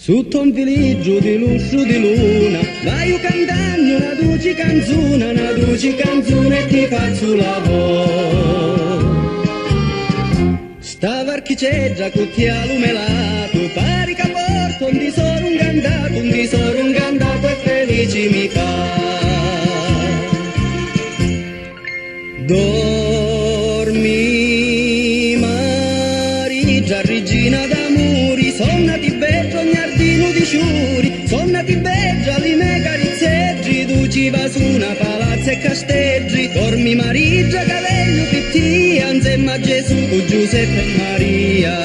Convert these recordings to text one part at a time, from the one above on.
Sotto un villaggio di lusso di luna, vai cantando una dolce canzone e ti faccio la voce. Sta varchiceggia con ti allumelato, pari che porto un tesoro un cantato e felice mi fa. Dormi Maria, regina d'amori, sonnati bella ogni ardino di ciuri, sonnati bella li miei carizzeggi, tu ci va su una palazza e casteggi. Dormi Maria, cavello pittia, insieme a Gesù, con Giuseppe e Maria.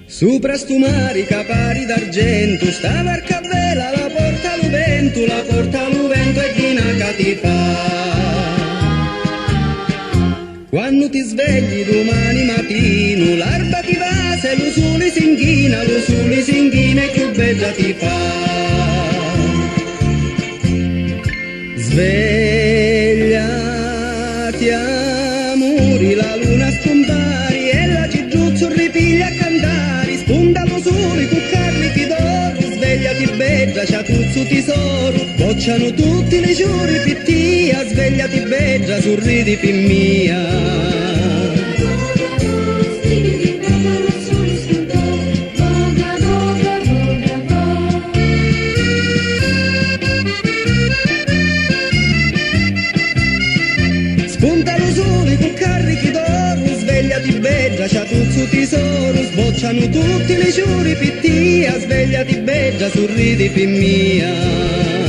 Sopra stu mare capari d'argento, sta barca vela, la porta lo vento e di una cattiva. Quando ti svegli domani mattino, l'alba ti va, se lo sole si inchina e più bella ti fa. Svegliati amori, la luna scompari e la cigiuzzo ripiglia a cantare, spunta lo sole con carichi d'oro, svegliati bella, ciatuzzo tesoro, bocciano tutti le giuri pittia, svegliati bella, sorridi mia. Spunta lo sole con carichi d'oro, svegliati bella, ciatuzzo tesoro, sbocciano tutti le giuri pittia, svegliati bella, sorridi mia.